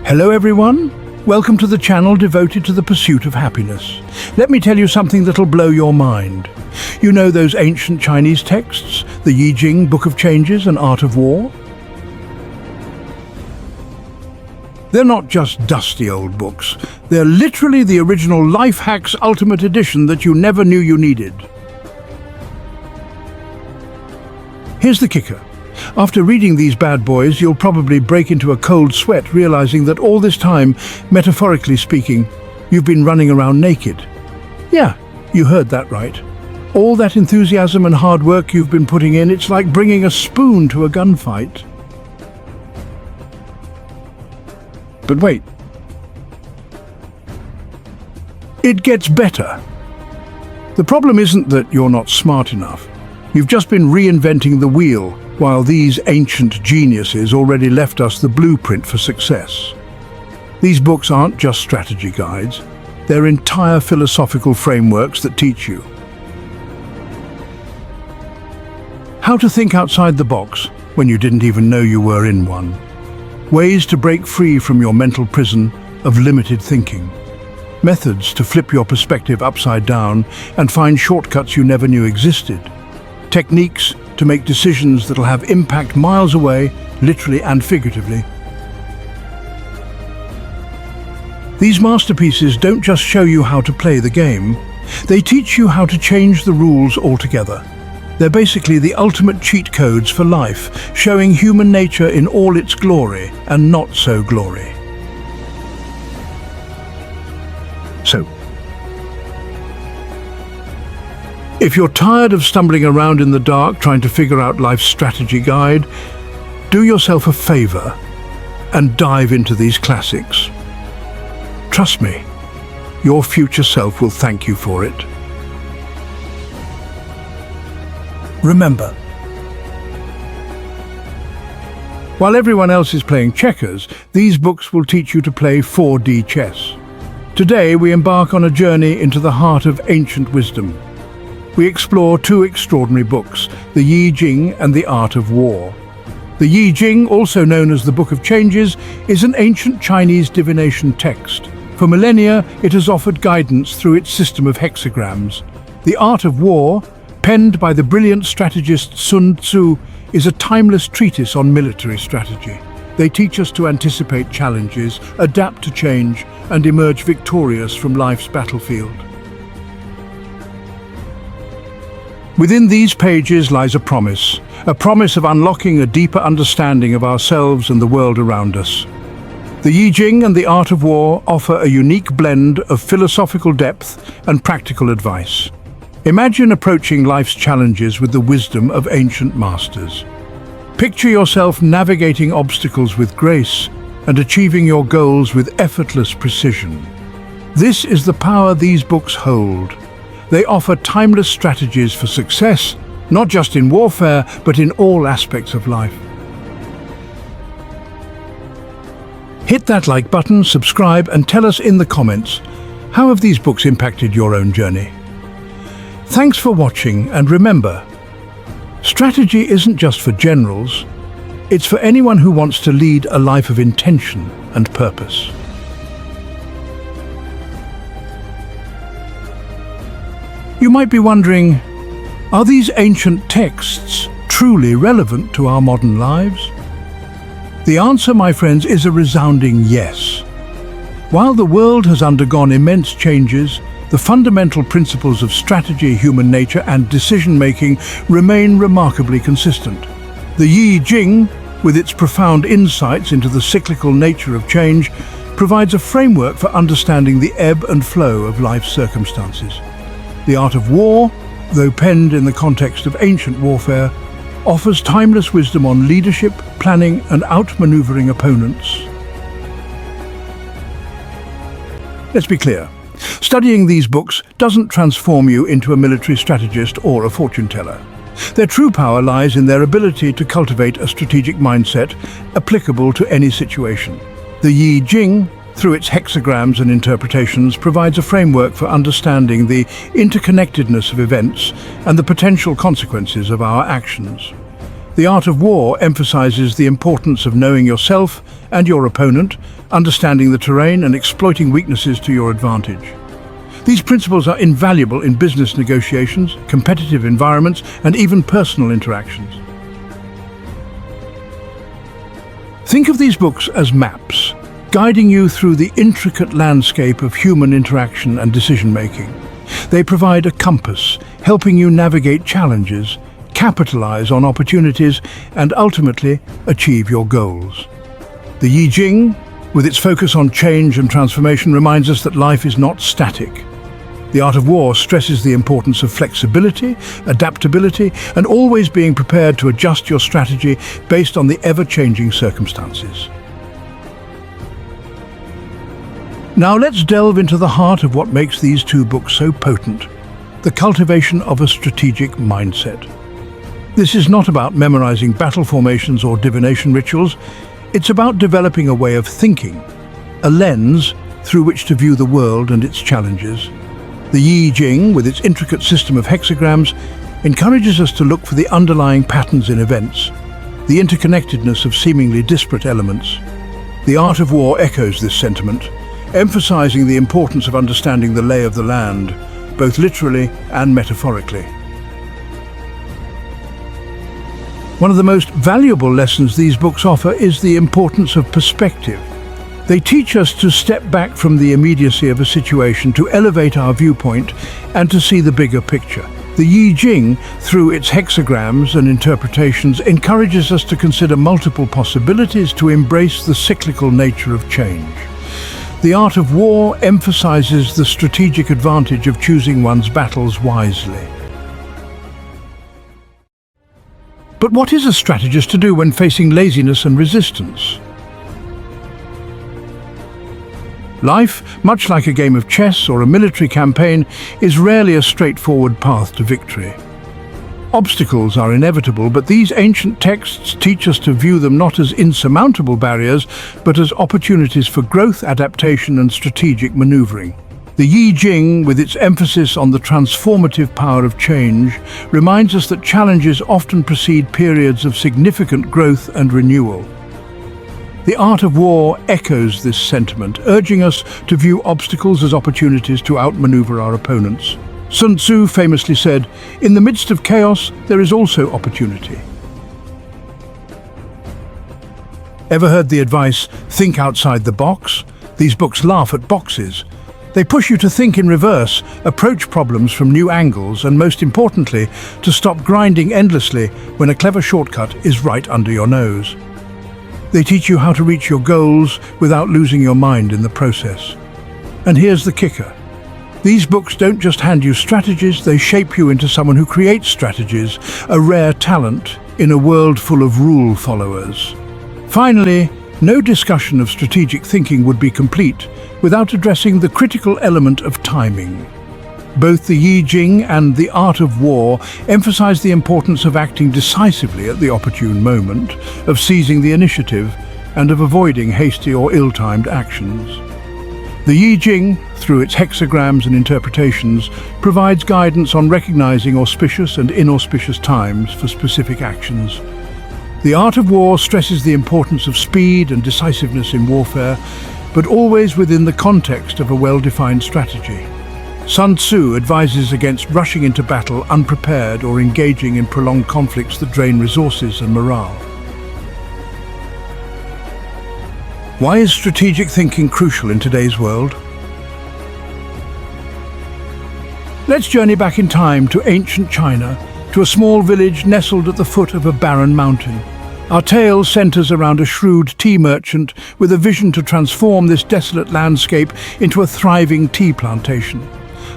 Hello everyone, welcome to the channel devoted to the pursuit of happiness. Let me tell you something that'll blow your mind. You know those ancient Chinese texts, the Yi-Jing, Book of Changes and Art of War? They're not just dusty old books, they're literally the original Life Hacks Ultimate Edition that you never knew you needed. Here's the kicker. After reading these bad boys, you'll probably break into a cold sweat realizing that all this time, metaphorically speaking, you've been running around naked. Yeah, you heard that right. All that enthusiasm and hard work you've been putting in, it's like bringing a spoon to a gunfight. But wait. It gets better. The problem isn't that you're not smart enough. You've just been reinventing the wheel, while these ancient geniuses already left us the blueprint for success. These books aren't just strategy guides, they're entire philosophical frameworks that teach you how to think outside the box when you didn't even know you were in one. Ways to break free from your mental prison of limited thinking. Methods to flip your perspective upside down and find shortcuts you never knew existed. Techniques to make decisions that'll have impact miles away, literally and figuratively. These masterpieces don't just show you how to play the game, they teach you how to change the rules altogether. They're basically the ultimate cheat codes for life, showing human nature in all its glory and not so glory. So, if you're tired of stumbling around in the dark trying to figure out life's strategy guide, do yourself a favor and dive into these classics. Trust me, your future self will thank you for it. Remember, while everyone else is playing checkers, these books will teach you to play 4D chess. Today we embark on a journey into the heart of ancient wisdom. We explore two extraordinary books, the Yi-Jing and the Art of War. The Yi-Jing, also known as the Book of Changes, is an ancient Chinese divination text. For millennia, it has offered guidance through its system of hexagrams. The Art of War, penned by the brilliant strategist Sun Tzu, is a timeless treatise on military strategy. They teach us to anticipate challenges, adapt to change, and emerge victorious from life's battlefield. Within these pages lies a promise of unlocking a deeper understanding of ourselves and the world around us. The Yi-Jing and the Art of War offer a unique blend of philosophical depth and practical advice. Imagine approaching life's challenges with the wisdom of ancient masters. Picture yourself navigating obstacles with grace and achieving your goals with effortless precision. This is the power these books hold. They offer timeless strategies for success, not just in warfare, but in all aspects of life. Hit that like button, subscribe, and tell us in the comments, how have these books impacted your own journey? Thanks for watching, and remember, strategy isn't just for generals, it's for anyone who wants to lead a life of intention and purpose. You might be wondering, are these ancient texts truly relevant to our modern lives? The answer, my friends, is a resounding yes. While the world has undergone immense changes, the fundamental principles of strategy, human nature, and decision-making remain remarkably consistent. The Yi-Jing, with its profound insights into the cyclical nature of change, provides a framework for understanding the ebb and flow of life's circumstances. The Art of War, though penned in the context of ancient warfare, offers timeless wisdom on leadership, planning, and outmaneuvering opponents. Let's be clear. Studying these books doesn't transform you into a military strategist or a fortune teller. Their true power lies in their ability to cultivate a strategic mindset applicable to any situation. The Yi-Jing, through its hexagrams and interpretations, provides a framework for understanding the interconnectedness of events and the potential consequences of our actions. The Art of War emphasizes the importance of knowing yourself and your opponent, understanding the terrain and exploiting weaknesses to your advantage. These principles are invaluable in business negotiations, competitive environments, and even personal interactions. Think of these books as maps, guiding you through the intricate landscape of human interaction and decision-making. They provide a compass, helping you navigate challenges, capitalize on opportunities, and ultimately achieve your goals. The Yi-Jing, with its focus on change and transformation, reminds us that life is not static. The Art of War stresses the importance of flexibility, adaptability, and always being prepared to adjust your strategy based on the ever-changing circumstances. Now let's delve into the heart of what makes these two books so potent: the cultivation of a strategic mindset. This is not about memorizing battle formations or divination rituals. It's about developing a way of thinking, a lens through which to view the world and its challenges. The Yi-Jing, with its intricate system of hexagrams, encourages us to look for the underlying patterns in events, the interconnectedness of seemingly disparate elements. The Art of War echoes this sentiment, emphasizing the importance of understanding the lay of the land, both literally and metaphorically. One of the most valuable lessons these books offer is the importance of perspective. They teach us to step back from the immediacy of a situation, to elevate our viewpoint, and to see the bigger picture. The Yi-Jing, through its hexagrams and interpretations, encourages us to consider multiple possibilities, to embrace the cyclical nature of change. The Art of War emphasizes the strategic advantage of choosing one's battles wisely. But what is a strategist to do when facing laziness and resistance? Life, much like a game of chess or a military campaign, is rarely a straightforward path to victory. Obstacles are inevitable, but these ancient texts teach us to view them not as insurmountable barriers, but as opportunities for growth, adaptation, and strategic maneuvering. The Yi-Jing, with its emphasis on the transformative power of change, reminds us that challenges often precede periods of significant growth and renewal. The Art of War echoes this sentiment, urging us to view obstacles as opportunities to outmaneuver our opponents. Sun Tzu famously said, "In the midst of chaos, there is also opportunity." Ever heard the advice, "Think outside the box"? These books laugh at boxes. They push you to think in reverse, approach problems from new angles, and most importantly, to stop grinding endlessly when a clever shortcut is right under your nose. They teach you how to reach your goals without losing your mind in the process. And here's the kicker. These books don't just hand you strategies, they shape you into someone who creates strategies, a rare talent in a world full of rule followers. Finally, no discussion of strategic thinking would be complete without addressing the critical element of timing. Both the Yi-Jing and the Art of War emphasize the importance of acting decisively at the opportune moment, of seizing the initiative, and of avoiding hasty or ill-timed actions. The Yi-Jing, through its hexagrams and interpretations, provides guidance on recognizing auspicious and inauspicious times for specific actions. The Art of War stresses the importance of speed and decisiveness in warfare, but always within the context of a well-defined strategy. Sun Tzu advises against rushing into battle unprepared or engaging in prolonged conflicts that drain resources and morale. Why is strategic thinking crucial in today's world? Let's journey back in time to ancient China, to a small village nestled at the foot of a barren mountain. Our tale centers around a shrewd tea merchant with a vision to transform this desolate landscape into a thriving tea plantation.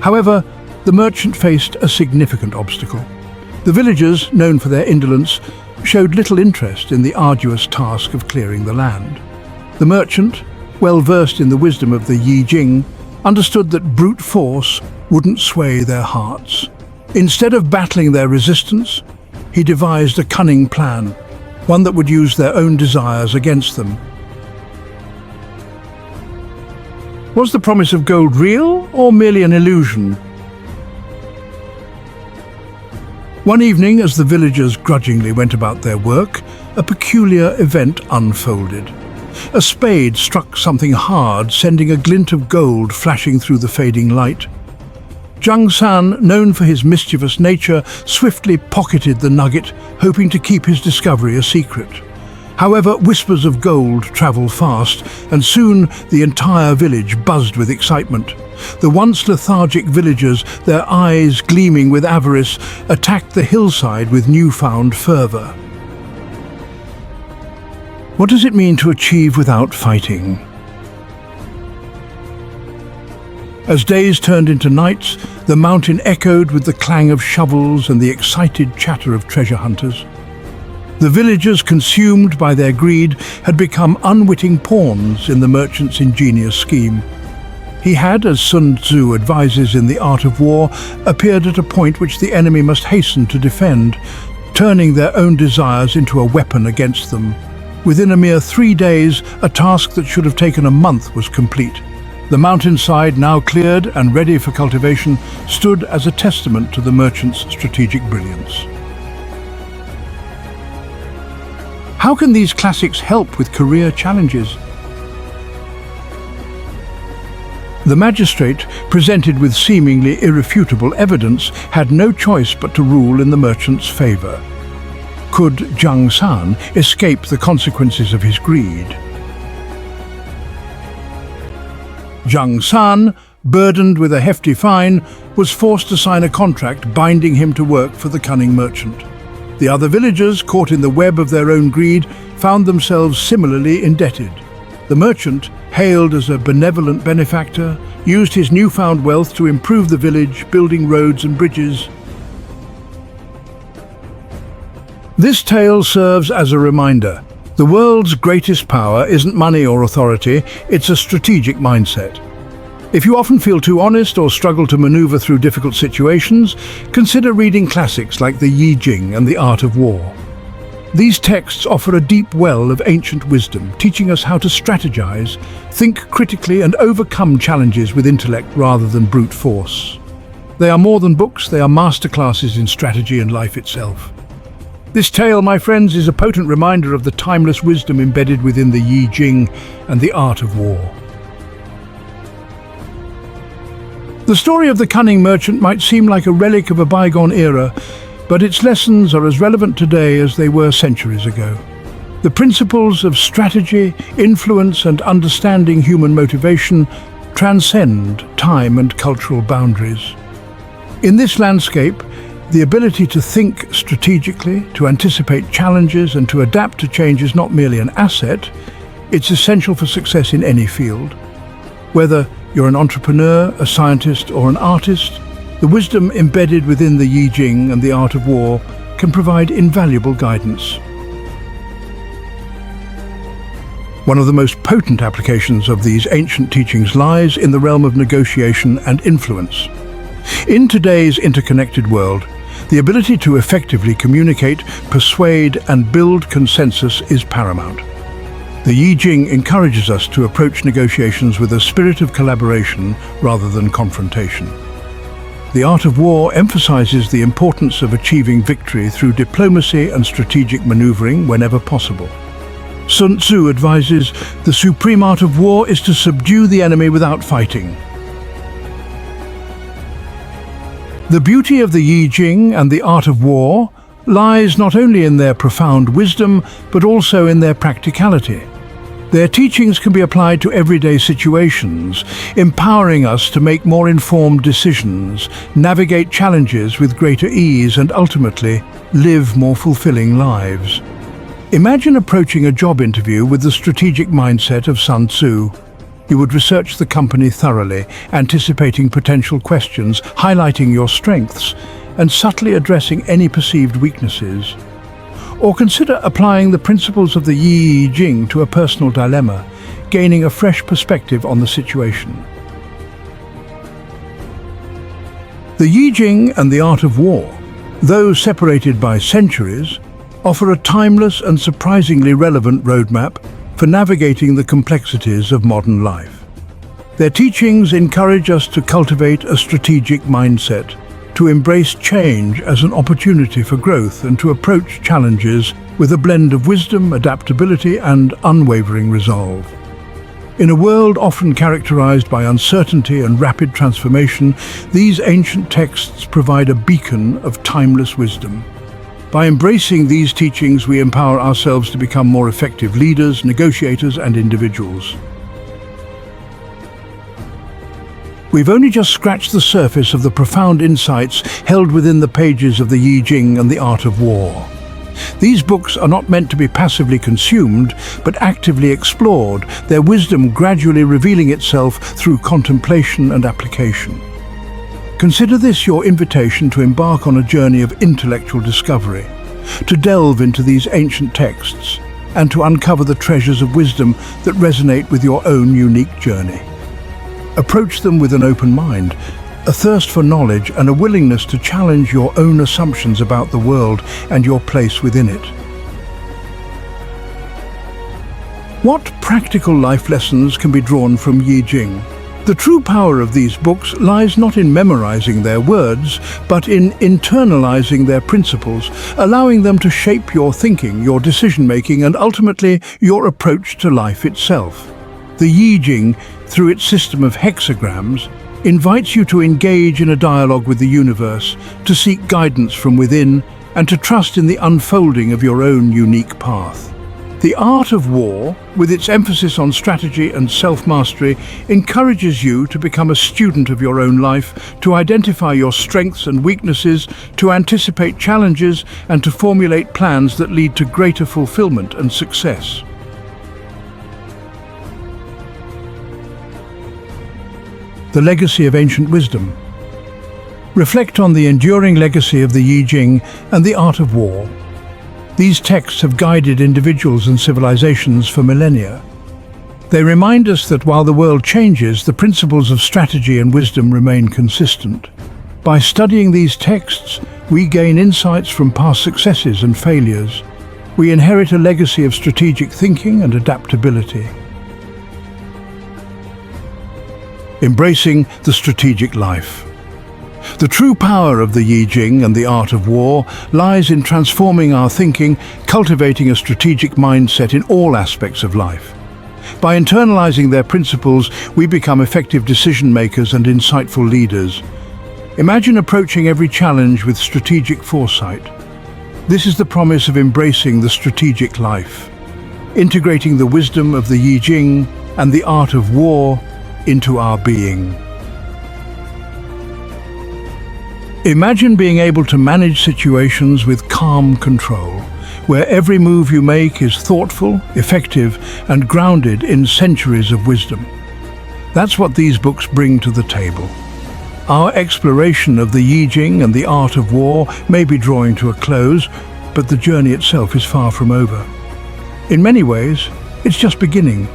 However, the merchant faced a significant obstacle. The villagers, known for their indolence, showed little interest in the arduous task of clearing the land. The merchant, well versed in the wisdom of the Yi-Jing, understood that brute force wouldn't sway their hearts. Instead of battling their resistance, he devised a cunning plan, one that would use their own desires against them. Was the promise of gold real or merely an illusion? One evening, as the villagers grudgingly went about their work, a peculiar event unfolded. A spade struck something hard, sending a glint of gold flashing through the fading light. Zhang San, known for his mischievous nature, swiftly pocketed the nugget, hoping to keep his discovery a secret. However, whispers of gold travel fast, and soon the entire village buzzed with excitement. The once lethargic villagers, their eyes gleaming with avarice, attacked the hillside with newfound fervor. What does it mean to achieve without fighting? As days turned into nights, the mountain echoed with the clang of shovels and the excited chatter of treasure hunters. The villagers, consumed by their greed, had become unwitting pawns in the merchant's ingenious scheme. He had, as Sun Tzu advises in The Art of War, appeared at a point which the enemy must hasten to defend, turning their own desires into a weapon against them. Within a mere 3 days, a task that should have taken a month was complete. The mountainside, now cleared and ready for cultivation, stood as a testament to the merchant's strategic brilliance. How can these classics help with career challenges? The magistrate, presented with seemingly irrefutable evidence, had no choice but to rule in the merchant's favor. Could Zhang San escape the consequences of his greed? Zhang San, burdened with a hefty fine, was forced to sign a contract binding him to work for the cunning merchant. The other villagers, caught in the web of their own greed, found themselves similarly indebted. The merchant, hailed as a benevolent benefactor, used his newfound wealth to improve the village, building roads and bridges. This tale serves as a reminder. The world's greatest power isn't money or authority, it's a strategic mindset. If you often feel too honest or struggle to maneuver through difficult situations, consider reading classics like the Yi-Jing and The Art of War. These texts offer a deep well of ancient wisdom, teaching us how to strategize, think critically, and overcome challenges with intellect rather than brute force. They are more than books, they are masterclasses in strategy and life itself. This tale, my friends, is a potent reminder of the timeless wisdom embedded within the Yi-Jing and The Art of War. The story of the cunning merchant might seem like a relic of a bygone era, but its lessons are as relevant today as they were centuries ago. The principles of strategy, influence, and understanding human motivation transcend time and cultural boundaries. In this landscape, the ability to think strategically, to anticipate challenges, and to adapt to change is not merely an asset, it's essential for success in any field. Whether you're an entrepreneur, a scientist, or an artist, the wisdom embedded within the Yi-Jing and The Art of War can provide invaluable guidance. One of the most potent applications of these ancient teachings lies in the realm of negotiation and influence. In today's interconnected world, the ability to effectively communicate, persuade, and build consensus is paramount. The Yi-Jing encourages us to approach negotiations with a spirit of collaboration rather than confrontation. The Art of War emphasizes the importance of achieving victory through diplomacy and strategic maneuvering whenever possible. Sun Tzu advises, the supreme art of war is to subdue the enemy without fighting. The beauty of the Yi-Jing and The Art of War lies not only in their profound wisdom, but also in their practicality. Their teachings can be applied to everyday situations, empowering us to make more informed decisions, navigate challenges with greater ease, and ultimately live more fulfilling lives. Imagine approaching a job interview with the strategic mindset of Sun Tzu. You would research the company thoroughly, anticipating potential questions, highlighting your strengths, and subtly addressing any perceived weaknesses. Or consider applying the principles of the Yi-Jing to a personal dilemma, gaining a fresh perspective on the situation. The Yi-Jing and The Art of War, though separated by centuries, offer a timeless and surprisingly relevant roadmap for navigating the complexities of modern life. Their teachings encourage us to cultivate a strategic mindset, to embrace change as an opportunity for growth and to approach challenges with a blend of wisdom, adaptability, and unwavering resolve. In a world often characterized by uncertainty and rapid transformation, these ancient texts provide a beacon of timeless wisdom. By embracing these teachings, we empower ourselves to become more effective leaders, negotiators, and individuals. We've only just scratched the surface of the profound insights held within the pages of the Yi-Jing and the Art of War. These books are not meant to be passively consumed, but actively explored, their wisdom gradually revealing itself through contemplation and application. Consider this your invitation to embark on a journey of intellectual discovery, to delve into these ancient texts, and to uncover the treasures of wisdom that resonate with your own unique journey. Approach them with an open mind, a thirst for knowledge, and a willingness to challenge your own assumptions about the world and your place within it. What practical life lessons can be drawn from Yi-Jing? The true power of these books lies not in memorizing their words, but in internalizing their principles, allowing them to shape your thinking, your decision-making, and ultimately your approach to life itself. The Yi-Jing, through its system of hexagrams, invites you to engage in a dialogue with the universe, to seek guidance from within, and to trust in the unfolding of your own unique path. The Art of War, with its emphasis on strategy and self-mastery, encourages you to become a student of your own life, to identify your strengths and weaknesses, to anticipate challenges, and to formulate plans that lead to greater fulfillment and success. The legacy of ancient wisdom. Reflect on the enduring legacy of the Yi-Jing and the Art of War. These texts have guided individuals and civilizations for millennia. They remind us that while the world changes, the principles of strategy and wisdom remain consistent. By studying these texts, we gain insights from past successes and failures. We inherit a legacy of strategic thinking and adaptability. Embracing the strategic life. The true power of the Yi-Jing and the Art of War lies in transforming our thinking, cultivating a strategic mindset in all aspects of life. By internalizing their principles, we become effective decision-makers and insightful leaders. Imagine approaching every challenge with strategic foresight. This is the promise of embracing the strategic life, integrating the wisdom of the Yi-Jing and the Art of War into our being. Imagine being able to manage situations with calm control, where every move you make is thoughtful, effective, and grounded in centuries of wisdom. That's what these books bring to the table. Our exploration of the Yi-Jing and the Art of War may be drawing to a close, but the journey itself is far from over. In many ways, it's just beginning.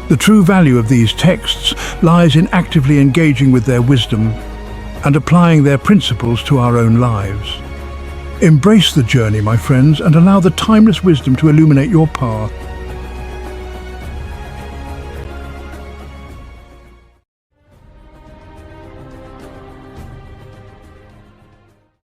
The true value of these texts lies in actively engaging with their wisdom and applying their principles to our own lives. Embrace the journey, my friends, and allow the timeless wisdom to illuminate your path.